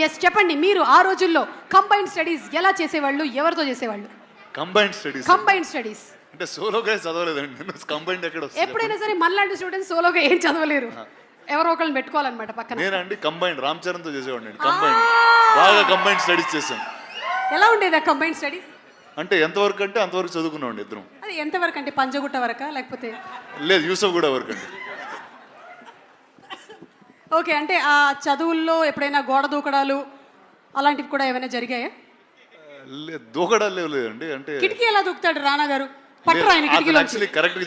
Yes చెప్పండి, మీరు ఆ రోజుల్లో కంబైన్డ్ స్టడీస్ ఎలా చేసేవాళ్ళు, ఎవరితో చేసేవాళ్ళు? కంబైన్డ్ స్టడీస్ అంటే సోలోగా చదవలేదండి నేను. కంబైన్డ్ ఎక్కడ వస్తుంది? ఎప్పుడైనా సరే మనలాంటి స్టూడెంట్స్ సోలోగా ఏం చదవలేరు, ఎవరో ఒకళ్ళని పెట్టుకోవాలన్నమాట పక్కన. నేనండి కంబైన్డ్ రామ్ చరణ్ తో చేసేవాడిని. కంబైన్డ్ బాగా కంబైన్డ్ స్టడీస్ చేశాను. ఎలా ఉండేది ఆ కంబైన్డ్ స్టడీస్? అంటే ఎంతవరకు అంటే అంతవరకు చదువుకున్నామండి ఇద్దరం. అది ఎంతవరకు అంటే పంజగుట్ట వరకా లేకపోతే? లేదు, యూసఫ్ కూడా వరకు అండి. ఓకే, అంటే ఆ చదువుల్లో ఎప్పుడైనా గోడ దూకడాలు అలాంటివి కూడా ఏమైనా జరిగాయా? లేదు, దూకడాలు లేదండి. అంటే కిటికీ ఎలా దూకుతాడు రానా గారు? పట్టరా ఆయన కిటికీలో? యాక్చువల్లీ కరెక్ట్,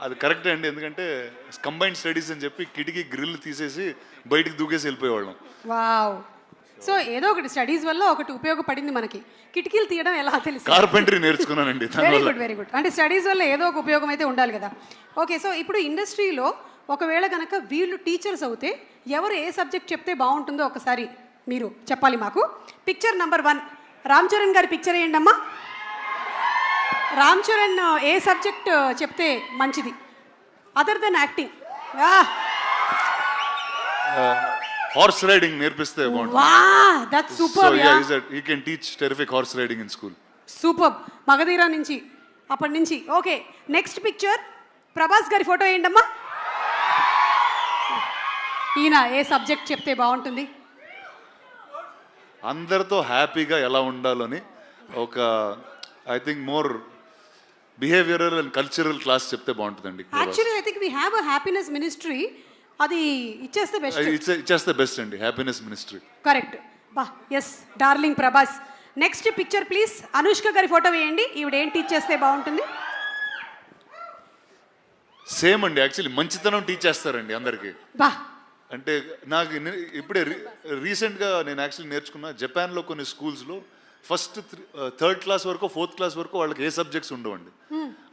అది కరెక్టే అండి. ఎందుకంటే కంబైన్డ్ స్టడీస్ అని చెప్పి కిటికీ గ్రిల్ తీసేసి బయటికి దూకేసి వెళ్ళిపోయేవాళ్ళం. వావ్. సో ఏదో ఒకటి స్టడీస్ వల్ల ఒకటి ఉపయోగపడింది మనకి. కిటికీలు తీయడం ఎలా తెలుసు? కార్పెంటరీ నేర్చుకున్నానండి. Very good, very good. అంటే స్టడీస్ వల్ల ఏదో ఒక ఉపయోగం అయితే ఉండాలి కదా. ఓకే, సో ఇప్పుడు ఇండస్ట్రీలో ఒకవేళ కనుక వీళ్ళు టీచర్స్ అవుతే ఎవరు ఏ సబ్జెక్ట్ చెప్తే బాగుంటుందో ఒకసారి మీరు చెప్పాలి మాకు. పిక్చర్ నెంబర్ 1 రామ్ చరణ్ గారి పిక్చర్ వేయండి అమ్మా. రామ్ చరణ్ ఏ సబ్జెక్ట్ చెప్తే మంచిది other than acting? Horse riding నేర్పిస్తే బాగుంటుంది. Wow, that's super. He can teach terrific horse riding in school. Super. Magadheera నుంచి అప్పటి నుంచి. ఓకే, నెక్స్ట్ పిక్చర్ ప్రభాస్ గారి ఫోటో వేయండి అమ్మా. ఈయన ఏ సబ్జెక్ట్ చెప్తే బాగుంటుంది? అందరితో హ్యాపీగా ఎలా ఉండాలని ఒక I think more behavioural and cultural class చెప్తే బాగుంటుందండి. Actually I think we have a happiness ministry. అది ఇచ్చేస్తే బెస్ట్. ఇచ్చేస్తే బెస్ట్ అండి, హ్యాపీనెస్ మినిస్ట్రీ. కరెక్ట్. బా, yes darling Prabhas. Next picture please. Anushka గారి ఫోటో వేయండి. ఈవిడ ఏం టీచ్ చేస్తే బాగుంటుంది? సేమ్ అండి, యాక్చువల్లీ మంచితనం టీచ్ చేస్తారండి అందరికీ. బా, అంటే నాకు ఇప్పుడే రీసెంట్గా నేను యాక్చువల్లీ నేర్చుకున్నా. జపాన్లో కొన్ని స్కూల్స్లో ఫస్ట్ 3rd క్లాస్ వరకు 4th క్లాస్ వరకు వాళ్ళకి ఏ సబ్జెక్ట్స్ ఉండవండి.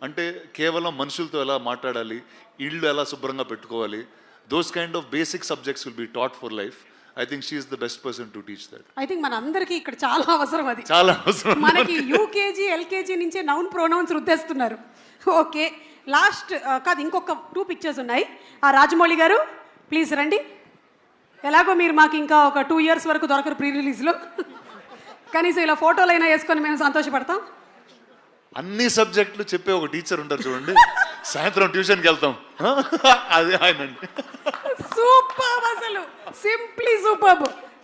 అంటే కేవలం మనుషులతో ఎలా మాట్లాడాలి, ఇళ్ళు ఎలా శుభ్రంగా పెట్టుకోవాలి, those kind of basic subjects will be taught for life. I think she is the best person to teach that. I think మన అందరికీ ఇక్కడ చాలా అవసరం అది. చాలా అవసరం. మనకి యూకేజీ ఎల్కేజీ నుంచే నౌన్ ప్రొనౌన్స్ రుద్దేస్తున్నారు. ఓకే, లాస్ట్ కాదు, ఇంకొక 2 పిక్చర్స్ ఉన్నాయి. ఆ రాజమౌళి గారు ప్లీజ్ రండి. ఎలాగో మీరు మాకు ఇంకా ఒక 2 years వరకు దొరకరు ప్రీ రిలీజ్లో. కనీసం ఇలా ఫోటోలు అయినా వేసుకొని మేము సంతోషపడతాం. అన్ని సబ్జెక్టులు చెప్పే ఒక టీచర్ ఉంటారు చూడండి, సాయంత్రం ట్యూషన్కి వెళ్తాం, అదే ఆయనండి. సూపర్, అసలు సింప్లీ సూపర్.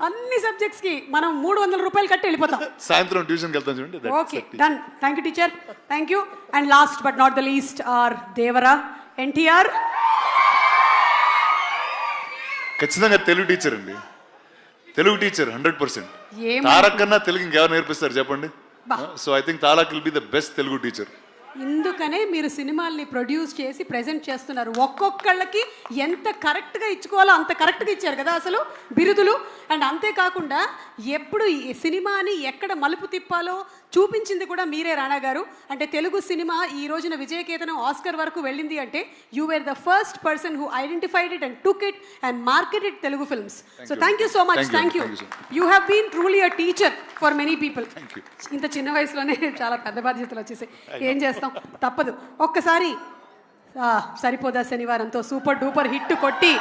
అన్ని సబ్జెక్ట్స్ కి మనం 300 రూపాయలు కట్టి వెళ్ళిపోతాం. సాయంత్రం ట్యూషన్కి వెళ్తాం చూడండి. Okay, done. Thank you teacher, thank you. And last but not the least our Devara NTR. ఖచ్చితంగా తెలుగు టీచర్ అండి, తెలుగు టీచర్ 100%. తారక్ కన్నా తెలుగు ఇంకెవరు నేర్పిస్తారు చెప్పండి? So I think Tarak will be the best Telugu teacher. ఇందుకనే మీరు సినిమాల్ని ప్రొడ్యూస్ చేసి ప్రెజెంట్ చేస్తున్నారు. ఒక్కొక్కళ్ళకి ఎంత కరెక్ట్గా ఇచ్చుకోవాలో అంత కరెక్ట్గా ఇచ్చారు కదా అసలు బిరుదులు. అండ్ అంతేకాకుండా ఎప్పుడు ఈ సినిమాని ఎక్కడ మలుపు తిప్పాలో చూపించింది కూడా మీరే రానా గారు. అంటే తెలుగు సినిమా ఈ రోజున విజయకేతనం ఆస్కర్ వరకు వెళ్ళింది అంటే you were the first person who identified it and took it and marketed Telugu films. So thank you so much. Thank you. You have been truly a teacher for many people. ఇంత చిన్న వయసులోనే చాలా పెద్ద బాధ్యతలు వచ్చేసాయి. ఏం చేస్తాం, తప్పదు. ఒక్కసారి సరిపోదా శనివారంతో సూపర్ డూపర్ హిట్ కొట్టి,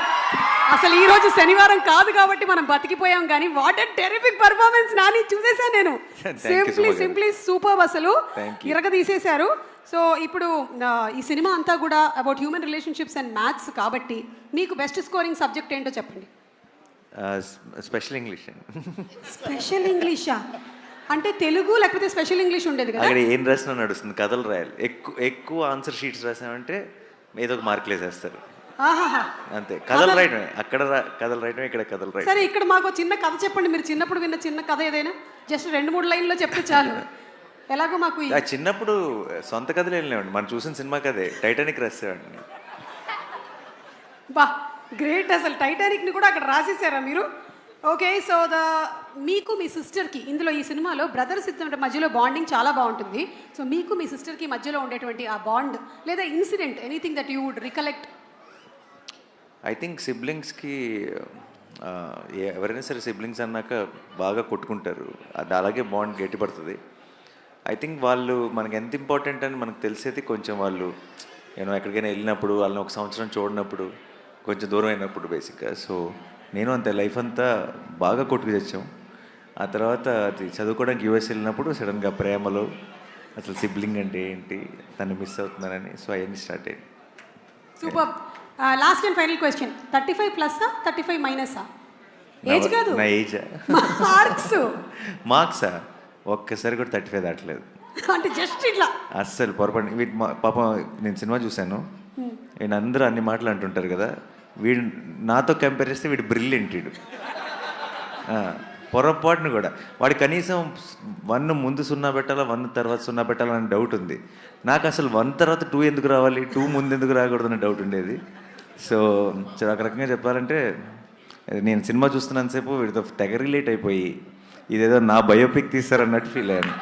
అసలు ఈ రోజు శనివారం కాదు కాబట్టి మనం బతికిపోయాం. కానీ what a terrific performance Nani, చూసేసాను నేను. సింప్లీ సూపర్, అసలు ఇరగదీసేశారు. సో ఇప్పుడు ఈ సినిమా అంతా కూడా about human relationships and maths కాబట్టి మీకు బెస్ట్ స్కోరింగ్ సబ్జెక్ట్ ఏంటో చెప్పండి. Special English. స్పెషల్ ఇంగ్లీషా? అంటే తెలుగు లేకపోతే స్పెషల్ ఇంగ్లీష్ ఉండేది కదా? అక్కడ ఏం రాసినా నడుస్తుంది, కథలు రాయాలి. ఎక్కువ ఆన్సర్ షీట్స్ రాసామంటే ఏదో ఒక మార్కులు వేసేస్తారు. అంతే, కథలు రాయటమే. అక్కడ కథలు రాయటమే, ఇక్కడ కథలు రాయటం. సరే, ఇక్కడ మాకు చిన్న కథ చెప్పండి. మీరు చిన్నప్పుడు విన్న చిన్న కథ ఏదైనా జస్ట్ 2-3 లైన్లో చెప్తే చాలు. ఎలాగో మాకు చిన్నప్పుడు సొంత కథలు వెళ్ళినామండి. మనం చూసిన సినిమా కథే, టైటానిక్ రాసేవాడిని. బా, గ్రేట్. అసలు టైటానిక్ని కూడా అక్కడ రాసేసారా మీరు? ఓకే, సో మీకు మీ సిస్టర్కి ఇందులో ఈ సినిమాలో బ్రదర్స్ ఇద్దరి మధ్యలో బాండింగ్ చాలా బాగుంటుంది. సో మీకు మీ సిస్టర్కి మధ్యలో ఉండేటువంటి ఆ బాండ్ లేదా incident, anything that you would recollect? I think సిబ్లింగ్స్కి ఎవరైనా సరే సిబ్లింగ్స్ అన్నాక బాగా కొట్టుకుంటారు. అది అలాగే బాండ్ గట్టిపడుతుంది. ఐ థింక్ వాళ్ళు మనకి ఎంత ఇంపార్టెంట్ అని మనకు తెలిసేది కొంచెం వాళ్ళు ఎక్కడికైనా వెళ్ళినప్పుడు, వాళ్ళని ఒక సంవత్సరం చూడనప్పుడు, కొంచెం దూరం అయినప్పుడు బేసిక్గా. సో నేను అంతే లైఫ్ అంతా బాగా కొట్టుకు తెచ్చాం. ఆ తర్వాత అది చదువుకోవడానికి యూఎస్ వెళ్ళినప్పుడు సడన్గా ప్రేమలో అసలు సిబ్లింగ్ అంటే ఏంటి, తను మిస్ అవుతున్నానని, సో అవన్నీ స్టార్ట్ అయ్యింది. Super. Last and final question, 35 ప్లస్సా 35 మైనసా? ఏజ్ కాదు, నా ఏజా? మార్క్స్. మార్క్సా? ఒక్కసారి కూడా 35 దాటలేదు. అంటే జస్ట్ ఇట్లా అస్సలు పొరపాటు. వీటి పాపం నేను సినిమా చూశాను, వీడు అందరూ అన్ని మాటలు అంటుంటారు కదా, వీడు నాతో కంపేర్ చేస్తే వీడు బ్రిలియంట్. వీడు పొరపాటును కూడా వాడు కనీసం 1 ముందు 0 పెట్టాలా, 1 తర్వాత 0 పెట్టాలని డౌట్ ఉంది. నాకు అసలు 1 తర్వాత 2 ఎందుకు రావాలి, 2 ముందు ఎందుకు రాకూడదని డౌట్ ఉండేది. సో ఒక రకంగా చెప్పాలంటే నేను సినిమా చూస్తున్నంతసేపు వీడితో తెగ రిలేట్ అయిపోయి ఇదేదో నా బయోపిక్ తీస్తారన్నట్టు ఫీల్ అయ్యాను.